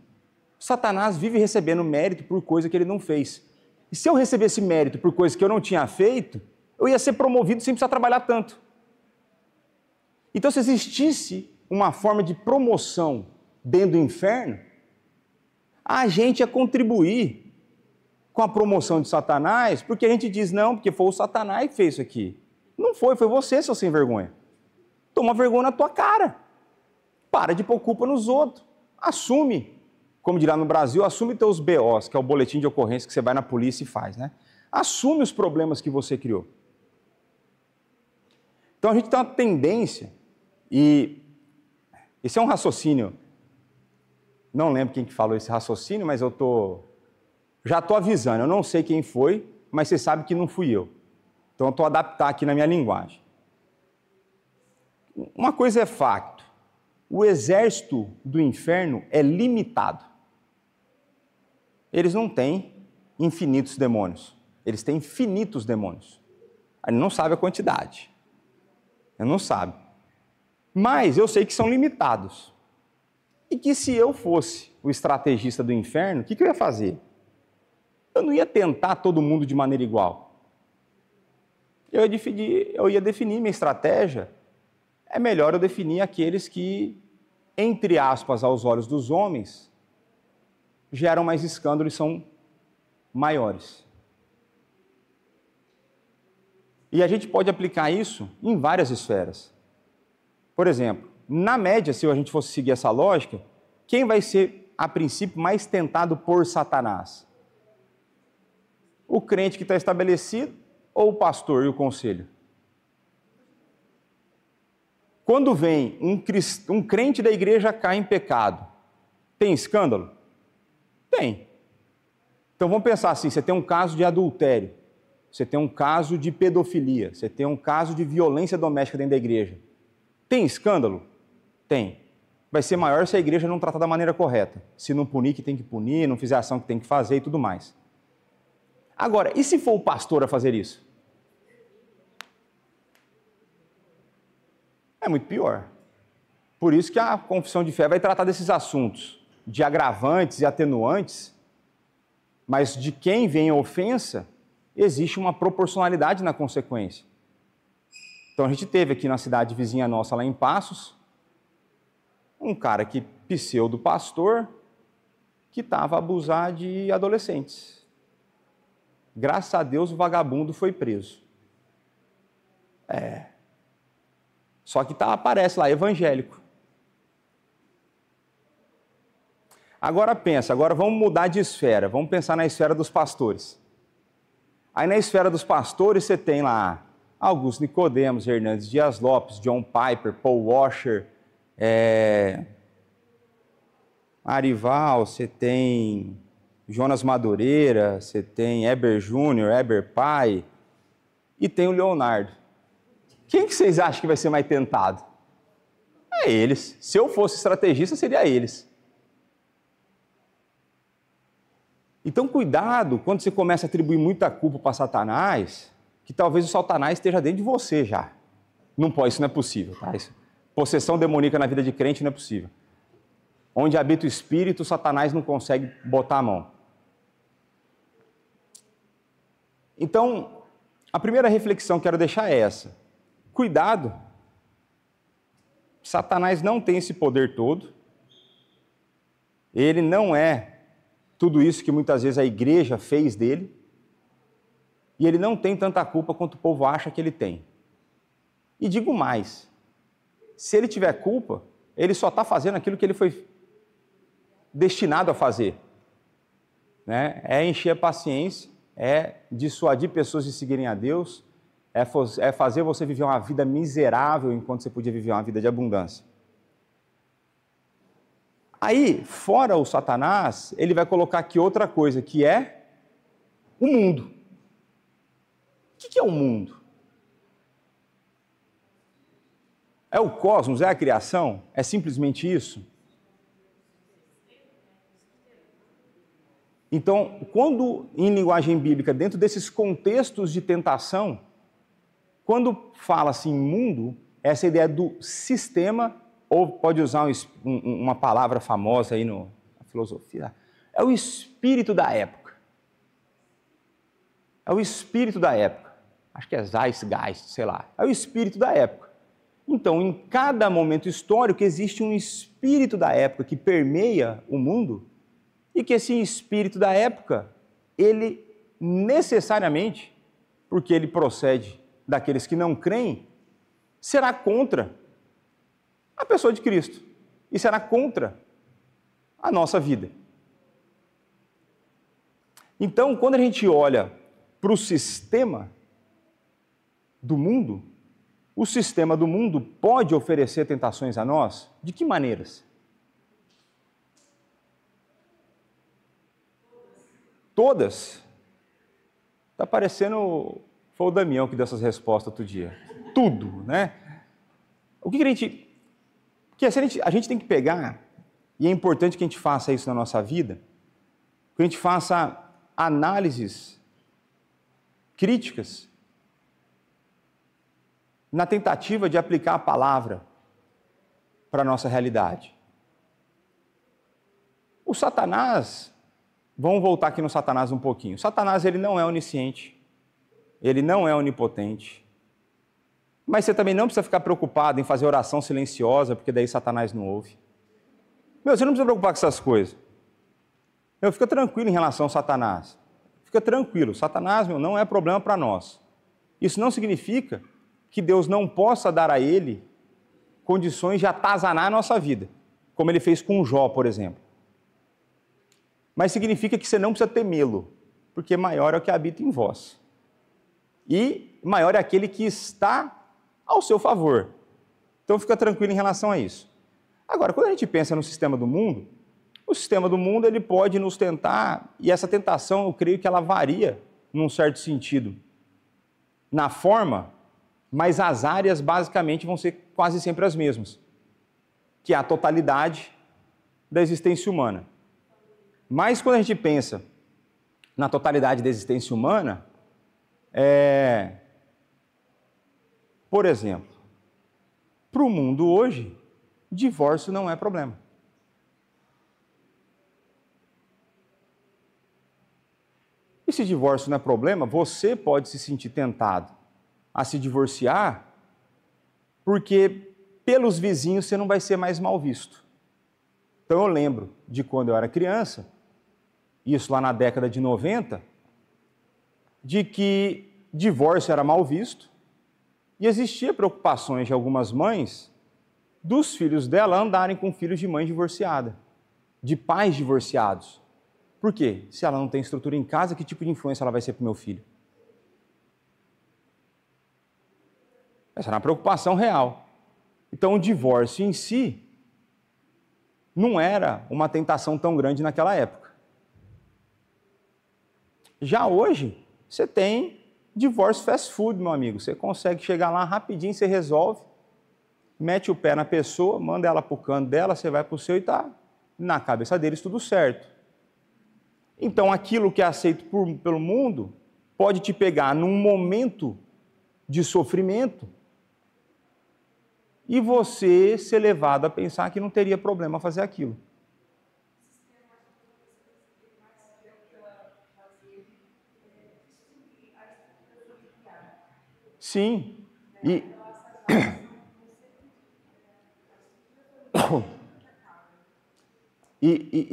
Speaker 1: Satanás vive recebendo mérito por coisa que ele não fez. E se eu recebesse mérito por coisa que eu não tinha feito, eu ia ser promovido sem precisar trabalhar tanto. Então, se existisse uma forma de promoção dentro do inferno, a gente ia contribuir com a promoção de Satanás, porque a gente diz, não, porque foi o Satanás que fez isso aqui. Não foi você, seu sem vergonha. Toma vergonha na tua cara. Para de pôr culpa nos outros. Assume, como dirá no Brasil, assume teus BOs, que é o boletim de ocorrência que você vai na polícia e faz, né? Assume os problemas que você criou. Então a gente tem uma tendência, e esse é um raciocínio, não lembro quem que falou esse raciocínio, mas já estou avisando, eu não sei quem foi, mas você sabe que não fui eu. Então eu estou a adaptar aqui na minha linguagem. Uma coisa é facto, o exército do inferno é limitado. Eles não têm infinitos demônios, eles têm infinitos demônios. Ele não sabe a quantidade, ele não sabe. Mas eu sei que são limitados. E que se eu fosse o estrategista do inferno, o que eu ia fazer? Eu não ia tentar todo mundo de maneira igual. Eu ia definir minha estratégia. É melhor eu definir aqueles que, entre aspas, aos olhos dos homens, geram mais escândalo e são maiores. E a gente pode aplicar isso em várias esferas. Por exemplo, na média, se a gente fosse seguir essa lógica, quem vai ser, a princípio, mais tentado por Satanás? O crente que está estabelecido ou o pastor e o conselho? Quando vem um crente da igreja cai em pecado, tem escândalo? Tem. Então vamos pensar assim, você tem um caso de adultério, você tem um caso de pedofilia, você tem um caso de violência doméstica dentro da igreja. Tem escândalo? Tem. Vai ser maior se a igreja não tratar da maneira correta. Se não punir que tem que punir, não fizer a ação que tem que fazer e tudo mais. Agora, e se for o pastor a fazer isso? É muito pior. Por isso que a confissão de fé vai tratar desses assuntos de agravantes e atenuantes, mas de quem vem a ofensa, existe uma proporcionalidade na consequência. Então a gente teve aqui na cidade vizinha nossa, lá em Passos, um cara que pseudo-pastor que estava a abusar de adolescentes. Graças a Deus o vagabundo foi preso. Só que aparece lá, evangélico. Agora pensa, agora vamos mudar de esfera, vamos pensar na esfera dos pastores. Aí na esfera dos pastores você tem lá Augusto Nicodemos, Hernandes Dias Lopes, John Piper, Paul Washer, Arival, você tem Jonas Madureira, você tem Heber Júnior, Heber Pai e tem o Leonardo. Quem que vocês acham que vai ser mais tentado? É eles. Se eu fosse estrategista, seria eles. Então, cuidado quando você começa a atribuir muita culpa para Satanás, que talvez o Satanás esteja dentro de você já. Não pode, isso não é possível, tá? Possessão demoníaca na vida de crente não é possível. Onde habita o Espírito, Satanás não consegue botar a mão. Então, a primeira reflexão que quero deixar é essa. Cuidado. Satanás não tem esse poder todo. Ele não é tudo isso que muitas vezes a igreja fez dele. E ele não tem tanta culpa quanto o povo acha que ele tem. E digo mais, se ele tiver culpa, ele só está fazendo aquilo que ele foi destinado a fazer. Né? É encher a paciência, é dissuadir pessoas de seguirem a Deus, é fazer você viver uma vida miserável enquanto você podia viver uma vida de abundância. Aí, fora o Satanás, ele vai colocar aqui outra coisa, que é o mundo. O que é o mundo? É o cosmos? É a criação? É simplesmente isso? Então, quando em linguagem bíblica, dentro desses contextos de tentação, quando fala assim mundo, essa ideia do sistema, ou pode usar uma palavra famosa aí na filosofia, é o espírito da época. É o espírito da época. Acho que é Zeitgeist, sei lá. É o espírito da época. Então, em cada momento histórico, existe um espírito da época que permeia o mundo e que esse espírito da época, ele necessariamente, porque ele procede daqueles que não creem, será contra a pessoa de Cristo e será contra a nossa vida. Então, quando a gente olha para o sistema do mundo, o sistema do mundo pode oferecer tentações a nós? De que maneiras? Todas? Está parecendo... Foi o Damião que deu essas respostas outro dia. Tudo, né? O que a gente... Porque a gente tem que pegar, e é importante que a gente faça isso na nossa vida, que a gente faça análises críticas na tentativa de aplicar a palavra para a nossa realidade. O Satanás, vamos voltar aqui no Satanás um pouquinho. O Satanás, ele não é onisciente, ele não é onipotente, mas você também não precisa ficar preocupado em fazer oração silenciosa, porque daí Satanás não ouve. Você não precisa preocupar com essas coisas. Fica tranquilo em relação ao Satanás. Fica tranquilo, Satanás, não é problema para nós. Isso não significa que Deus não possa dar a ele condições de atazanar a nossa vida, como ele fez com Jó, por exemplo. Mas significa que você não precisa temê-lo, porque maior é o que habita em vós. E maior é aquele que está ao seu favor. Então fica tranquilo em relação a isso. Agora, quando a gente pensa no sistema do mundo, o sistema do mundo ele pode nos tentar, e essa tentação eu creio que ela varia num certo sentido, na forma, mas as áreas basicamente vão ser quase sempre as mesmas, que é a totalidade da existência humana. Mas quando a gente pensa na totalidade da existência humana, por exemplo, para o mundo hoje, divórcio não é problema. E se divórcio não é problema, você pode se sentir tentado a se divorciar, porque pelos vizinhos você não vai ser mais mal visto. Então eu lembro de quando eu era criança, isso lá na década de 90, de que divórcio era mal visto e existia preocupações de algumas mães dos filhos dela andarem com filhos de mãe divorciada, de pais divorciados. Por quê? Se ela não tem estrutura em casa, que tipo de influência ela vai ser para o meu filho? Essa era uma preocupação real. Então, o divórcio em si não era uma tentação tão grande naquela época. Já hoje, você tem divórcio fast food, meu amigo. Você consegue chegar lá rapidinho, você resolve, mete o pé na pessoa, manda ela para o canto dela, você vai para o seu e está na cabeça deles tudo certo. Então, aquilo que é aceito pelo mundo pode te pegar num momento de sofrimento e você ser levado a pensar que não teria problema fazer aquilo. Sim. E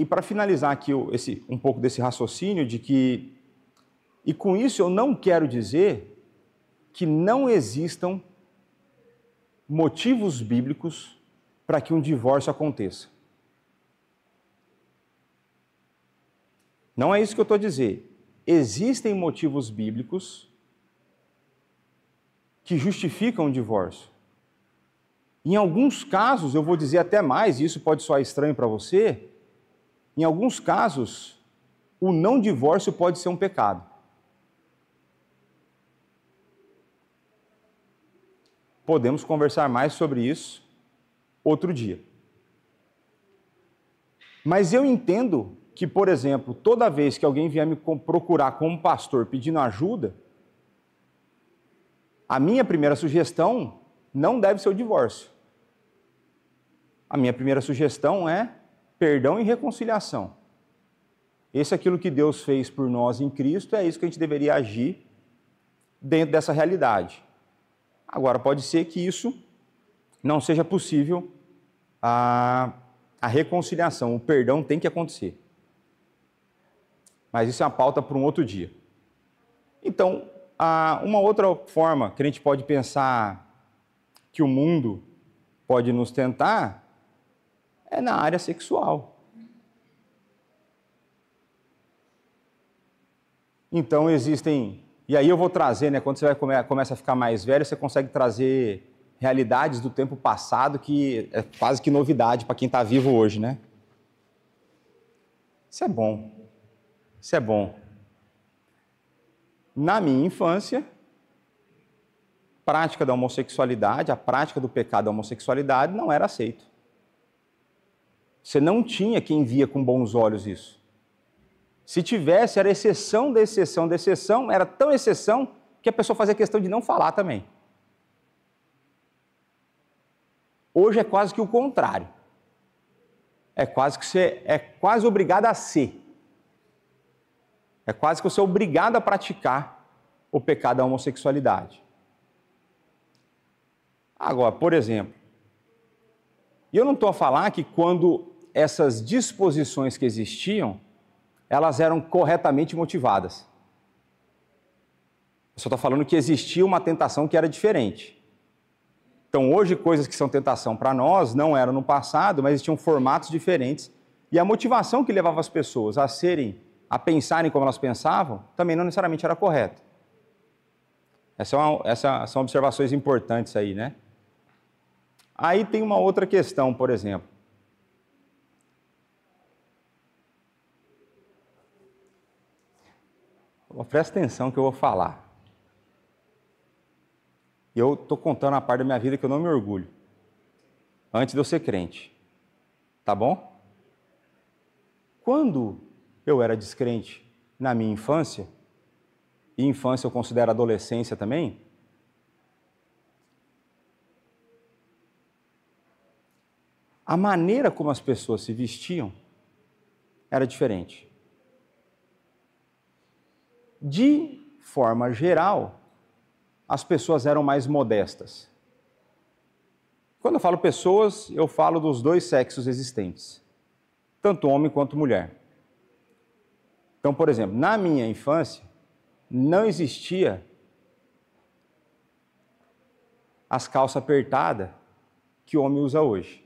Speaker 1: para finalizar aqui um pouco desse raciocínio de que, e com isso eu não quero dizer que não existam motivos bíblicos para que um divórcio aconteça. Não é isso que eu estou a dizer. Existem motivos bíblicos que justificam o divórcio. Em alguns casos, eu vou dizer até mais, e isso pode soar estranho para você, em alguns casos, o não divórcio pode ser um pecado. Podemos conversar mais sobre isso outro dia. Mas eu entendo que, por exemplo, toda vez que alguém vier me procurar como pastor pedindo ajuda, a minha primeira sugestão não deve ser o divórcio. A minha primeira sugestão é perdão e reconciliação. Esse é aquilo que Deus fez por nós em Cristo, é isso que a gente deveria agir dentro dessa realidade. Agora, pode ser que isso não seja possível, a reconciliação, o perdão tem que acontecer. Mas isso é uma pauta para um outro dia. Então, uma outra forma que a gente pode pensar que o mundo pode nos tentar é na área sexual. Então existem, e aí eu vou trazer, né, quando você começa a ficar mais velho, você consegue trazer realidades do tempo passado que é quase que novidade para quem está vivo hoje, né? Isso é bom. Isso é bom. Na minha infância, a prática da homossexualidade, a prática do pecado da homossexualidade não era aceito. Você não tinha quem via com bons olhos isso. Se tivesse, era exceção da exceção da exceção, era tão exceção que a pessoa fazia questão de não falar também. Hoje é quase que o contrário. É quase que você é quase obrigado a ser. É quase que você é obrigado a praticar o pecado da homossexualidade. Agora, por exemplo, e eu não estou a falar que quando essas disposições que existiam, elas eram corretamente motivadas. Eu só estou falando que existia uma tentação que era diferente. Então, hoje, coisas que são tentação para nós não eram no passado, mas existiam formatos diferentes. E a motivação que levava as pessoas a pensarem como elas pensavam, também não necessariamente era correta. Essas são observações importantes aí, né? Aí tem uma outra questão, por exemplo. Presta atenção que eu vou falar. Eu estou contando a parte da minha vida que eu não me orgulho. Antes de eu ser crente. Tá bom? Quando eu era descrente na minha infância, e infância eu considero adolescência também, a maneira como as pessoas se vestiam era diferente. De forma geral, as pessoas eram mais modestas. Quando eu falo pessoas, eu falo dos dois sexos existentes, tanto homem quanto mulher. Então, por exemplo, na minha infância, não existia as calças apertadas que o homem usa hoje.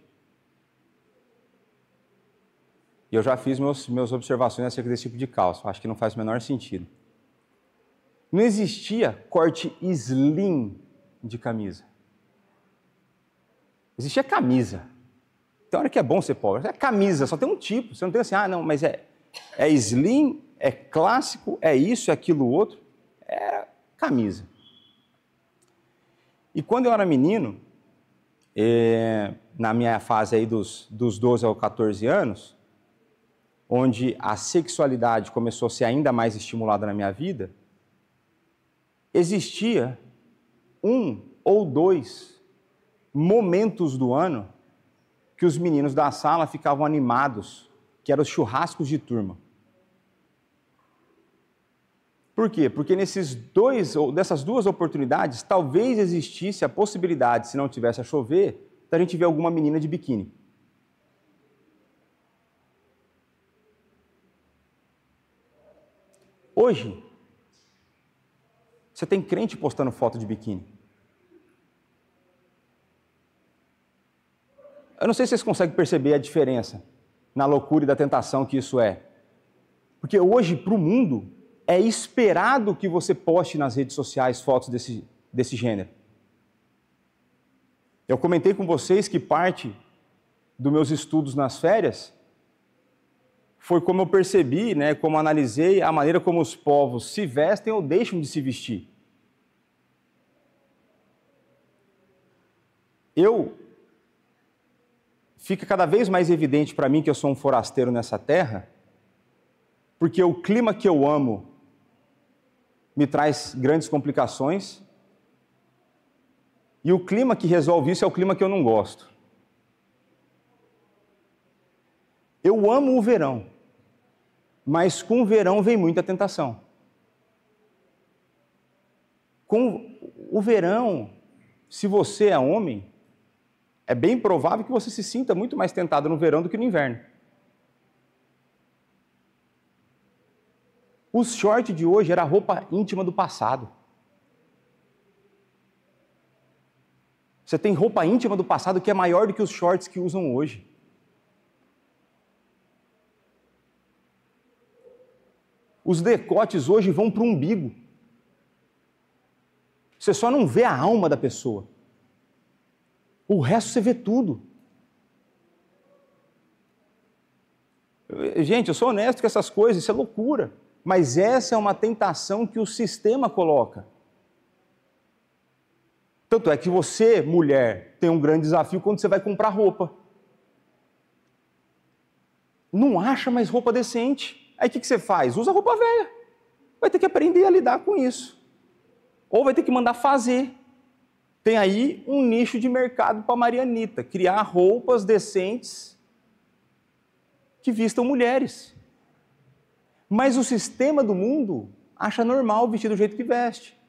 Speaker 1: E eu já fiz minhas observações acerca desse tipo de calça, acho que não faz o menor sentido. Não existia corte slim de camisa. Existia camisa. Tem hora que é bom ser pobre. É camisa, só tem um tipo. Você não tem assim, não, mas é slim, é clássico, é isso, é aquilo outro. É camisa. E quando eu era menino, na minha fase aí dos 12 aos 14 anos, onde a sexualidade começou a ser ainda mais estimulada na minha vida, existia 1 ou 2 momentos do ano que os meninos da sala ficavam animados, que eram os churrascos de turma. Por quê? Porque dessas 2 oportunidades, talvez existisse a possibilidade, se não tivesse a chover, da gente ver alguma menina de biquíni. Hoje, você tem crente postando foto de biquíni. Eu não sei se vocês conseguem perceber a diferença na loucura e da tentação que isso é. Porque hoje, para o mundo, é esperado que você poste nas redes sociais fotos desse gênero. Eu comentei com vocês que parte dos meus estudos nas férias foi como eu percebi, como analisei a maneira como os povos se vestem ou deixam de se vestir. Fica cada vez mais evidente para mim que eu sou um forasteiro nessa terra, porque o clima que eu amo me traz grandes complicações, e o clima que resolve isso é o clima que eu não gosto. Eu amo o verão, mas com o verão vem muita tentação. Com o verão, se você é homem, é bem provável que você se sinta muito mais tentado no verão do que no inverno. Os shorts de hoje era a roupa íntima do passado. Você tem roupa íntima do passado que é maior do que os shorts que usam hoje. Os decotes hoje vão para o umbigo. Você só não vê a alma da pessoa. O resto você vê tudo. Gente, eu sou honesto com essas coisas, isso é loucura. Mas essa é uma tentação que o sistema coloca. Tanto é que você, mulher, tem um grande desafio quando você vai comprar roupa. Não acha mais roupa decente. Aí o que você faz? Usa roupa velha. Vai ter que aprender a lidar com isso. Ou vai ter que mandar fazer. Tem aí um nicho de mercado para a Marianita, criar roupas decentes que vistam mulheres. Mas o sistema do mundo acha normal vestir do jeito que veste.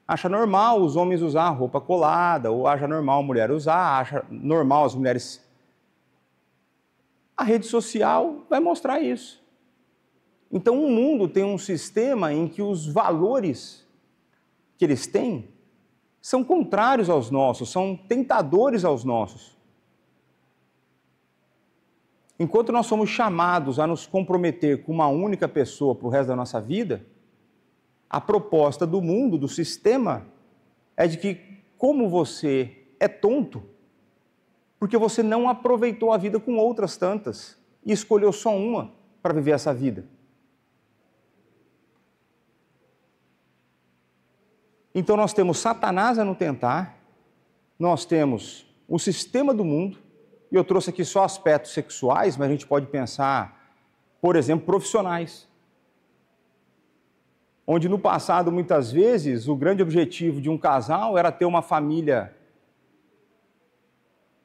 Speaker 1: Acha normal os homens usar roupa colada, ou acha normal a mulher usar, acha normal as mulheres... A rede social vai mostrar isso. Então o mundo tem um sistema em que os valores que eles têm são contrários aos nossos, são tentadores aos nossos. Enquanto nós somos chamados a nos comprometer com uma única pessoa para o resto da nossa vida, a proposta do mundo, do sistema, é de que, como você é tonto, porque você não aproveitou a vida com outras tantas e escolheu só uma para viver essa vida. Então nós temos Satanás a nos tentar, nós temos o sistema do mundo, e eu trouxe aqui só aspectos sexuais, mas a gente pode pensar, por exemplo, profissionais. Onde no passado, muitas vezes, o grande objetivo de um casal era ter uma família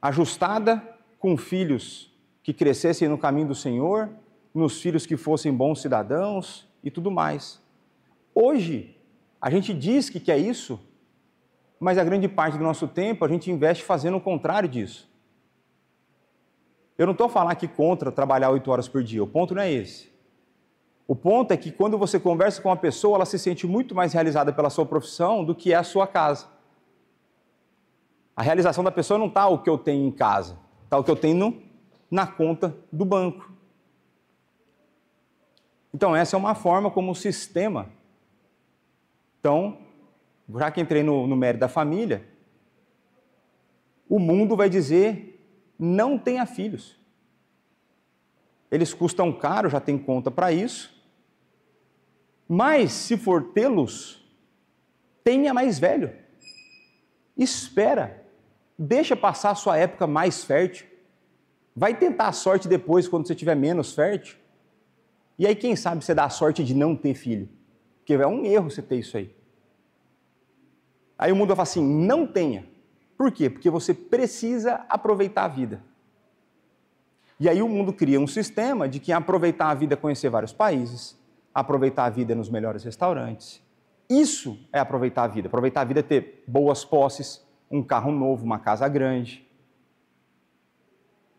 Speaker 1: ajustada, com filhos que crescessem no caminho do Senhor, nos filhos que fossem bons cidadãos e tudo mais. Hoje, a gente diz que quer isso, mas a grande parte do nosso tempo a gente investe fazendo o contrário disso. Eu não estou falando aqui contra trabalhar 8 horas por dia, o ponto não é esse. O ponto é que quando você conversa com uma pessoa, ela se sente muito mais realizada pela sua profissão do que é a sua casa. A realização da pessoa não está o que eu tenho em casa, está o que eu tenho na conta do banco. Então essa é uma forma como o sistema... Então, já que entrei no mérito da família, o mundo vai dizer: não tenha filhos. Eles custam caro, já tem conta para isso. Mas, se for tê-los, tenha mais velho. Espera. Deixa passar a sua época mais fértil. Vai tentar a sorte depois, quando você estiver menos fértil. E aí, quem sabe você dá a sorte de não ter filho. Porque é um erro você ter isso aí. Aí o mundo vai falar assim: não tenha. Por quê? Porque você precisa aproveitar a vida. E aí o mundo cria um sistema de que aproveitar a vida é conhecer vários países, aproveitar a vida é nos melhores restaurantes. Isso é aproveitar a vida. Aproveitar a vida é ter boas posses, um carro novo, uma casa grande.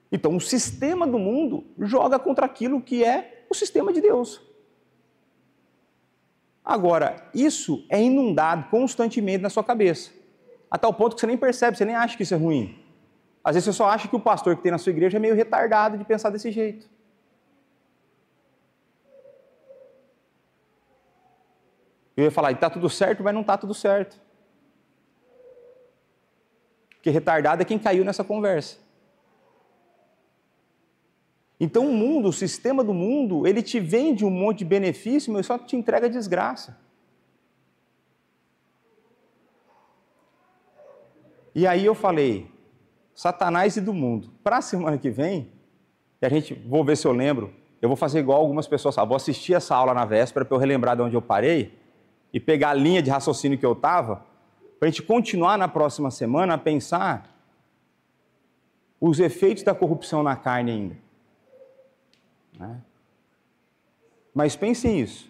Speaker 1: Então o sistema do mundo joga contra aquilo que é o sistema de Deus. Agora, isso é inundado constantemente na sua cabeça, a tal ponto que você nem percebe, você nem acha que isso é ruim. Às vezes você só acha que o pastor que tem na sua igreja é meio retardado de pensar desse jeito. Eu ia falar, está tudo certo, mas não está tudo certo. Porque retardado é quem caiu nessa conversa. Então o mundo, o sistema do mundo, ele te vende um monte de benefício, mas só te entrega desgraça. E aí eu falei, Satanás e do mundo. Para a semana que vem, vou ver se eu lembro, eu vou fazer igual algumas pessoas, vou assistir essa aula na véspera para eu relembrar de onde eu parei e pegar a linha de raciocínio que eu estava, para a gente continuar na próxima semana a pensar os efeitos da corrupção na carne ainda. Mas pensem isso,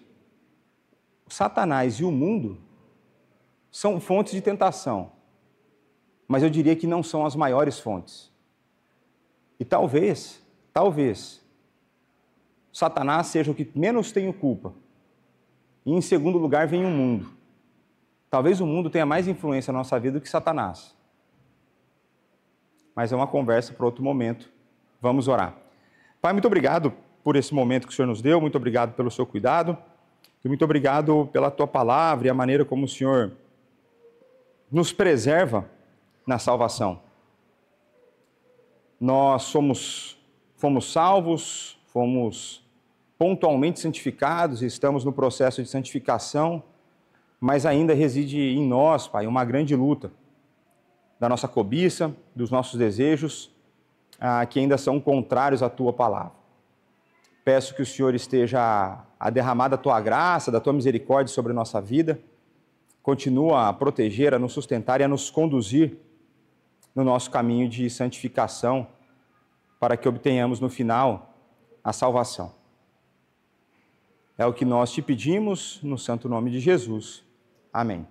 Speaker 1: Satanás e o mundo são fontes de tentação, mas eu diria que não são as maiores fontes. E talvez, Satanás seja o que menos tem culpa. E em segundo lugar vem o mundo. Talvez o mundo tenha mais influência na nossa vida do que Satanás. Mas é uma conversa para outro momento. Vamos orar. Pai, muito obrigado por esse momento que o Senhor nos deu, muito obrigado pelo seu cuidado, e muito obrigado pela tua palavra e a maneira como o Senhor nos preserva na salvação. Nós fomos salvos, fomos pontualmente santificados, estamos no processo de santificação, mas ainda reside em nós, Pai, uma grande luta da nossa cobiça, dos nossos desejos, que ainda são contrários à tua palavra. Peço que o Senhor esteja a derramar da tua graça, da tua misericórdia sobre a nossa vida, continua a proteger, a nos sustentar e a nos conduzir no nosso caminho de santificação, para que obtenhamos no final a salvação. É o que nós te pedimos no santo nome de Jesus. Amém.